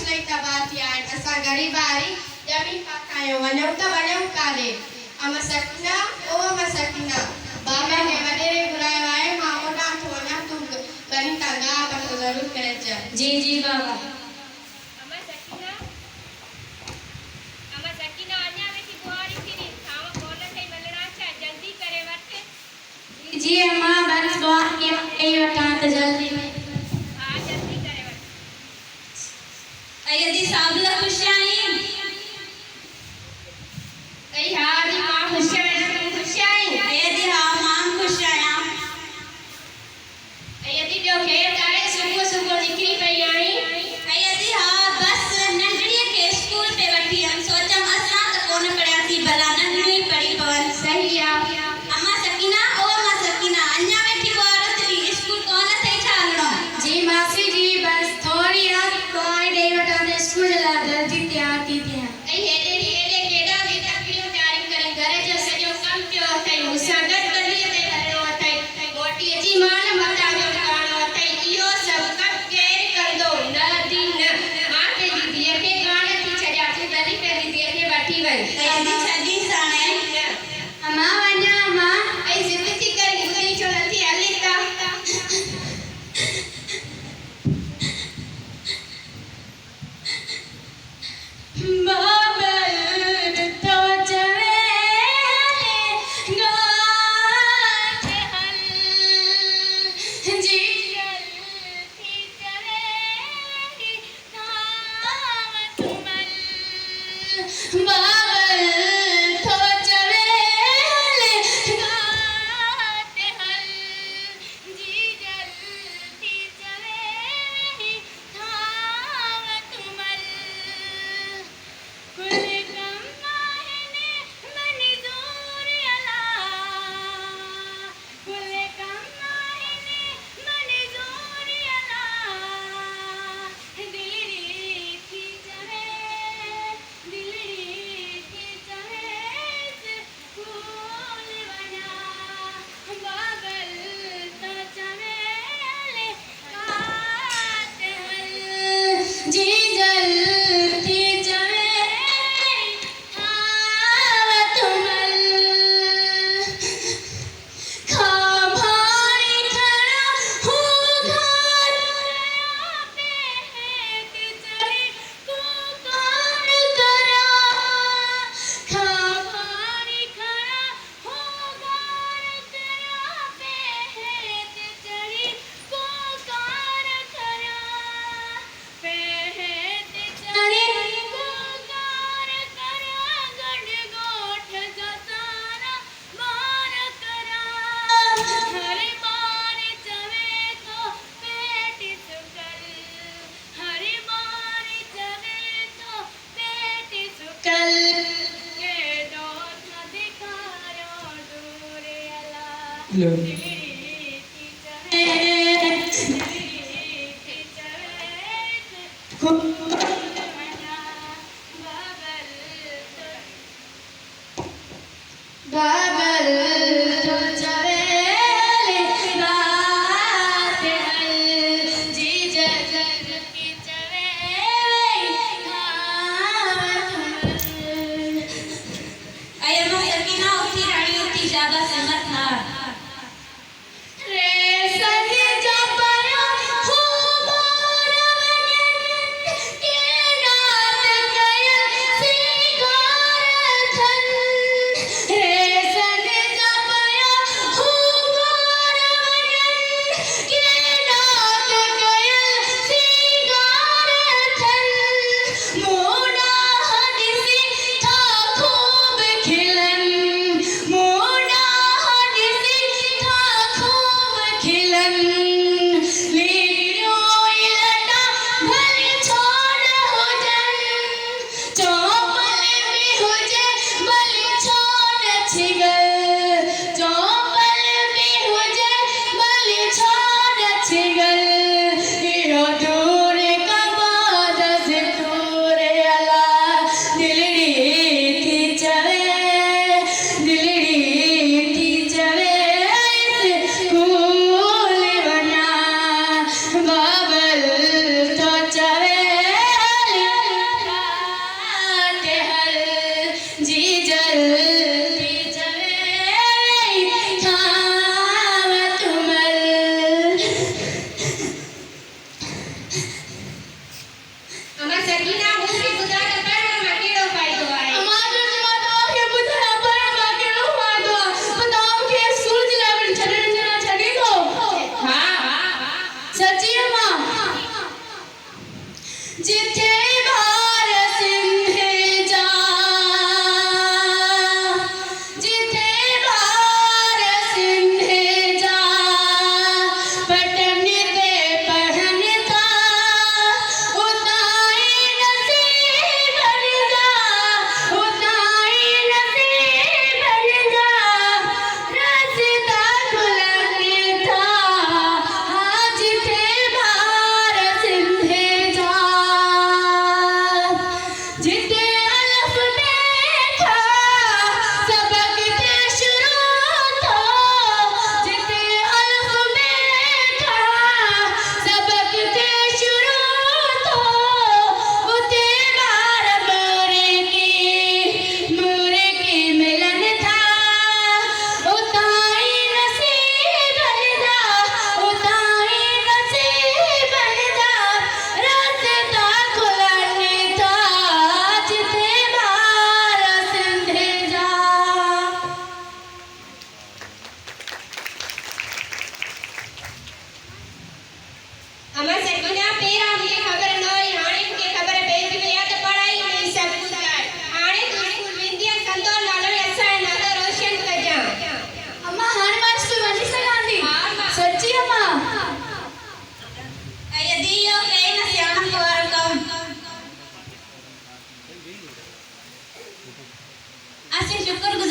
नहीं तबाती आए असा गरीबारी जमीन पाकायो वनो त वनो काले अमा सकीना ओ अमा सकीना बाबा ने वडेरे बुलाया है मामोना थोना तू गनी तंगा पर जरूर करे जा जी बाबा अमा सकीना अन्या में की बुआरी फिरी थावा कोन थे मिलना चा जल्दी करे वटे जी अम्मा बस दुआ के ए वटा त जल्दी में हां जल्दी करे वटे अयदी साबला खुशाई कई हारी मां खुशाई अयदी हां मां खुशाया अयदी जो खेर करे सुबह निकली पई आई अयदी हां बस नंढड़ी के स्कूल पे वठी हम सोचा असा त कोन पढ़या थी भला नंढड़ी पढ़ी पवन सही आ अम्मा सकीना ओ अम्मा सकीना अन्या वेठी औरत भी स्कूल कोन थे छालणो जी मासी जी बस थोड़ी रात कोई दे वटा दे स्कूल ला जल्दी तैयार थी थे कई हेडे केडा बेटा क्यों तैयारी करे घरे जो सजो कम क्यों थई मुसागत गली ते करनो थई मोटी जी मान मता जो करनो थई इयो सब कब केर कर दो न दिन मां के दीदी के गाने थी छजा थी गली पे दीदी के बैठी वई अयदी छदी साणे अम्मा वन्या अम्मा ऐ जिंदगी कर गुदी छोड़ती अलिका बाबल तो चले गाते हल जी थी चले नाम तुमल बाबल तो चले गाते हल जी जलती चले नाम तुमल कुल कमाने मंजूर अला कुल कमाने मंजूर अला दिलरी थी चहे फूल बना बाबल तो चमेले काते हल जी जलती चले तुमल खा भाई खड़ा हो घर पे है कि चली पुकार करा खा भारी खड़ा हो गार तेरा पे है कि चली पुकार करा पे है कि चली पुकार करा गढ़ गोठ जो सारा मार करा हर बार चवे तो पेट सुकल हर बार चवे तो पेट सुकल कल के दो दिखारो दूर अला लो दिलरी की चवे मना बाबल बाबल तो चले गाते हल जी जल की चले अयम्मा सकीना उठी रानी उठी ज्यादा सहमत ना अमा सकीना पेरा मूंखे ख़बर न हुई हाणे मूंखे ख़बर पइजी वई आहे त पढ़ाई में सभु कुझु आहे हाणे तूं स्कूल वेंदी आहे कंदो नालो ऐं असांजो नालो रोशन कजां अम्मा हाणे मां स्कूल वञी सघां थी सची अम्मा यदि इहो कई न सियाणप वारो कमु असीं शुक्रगुज़ार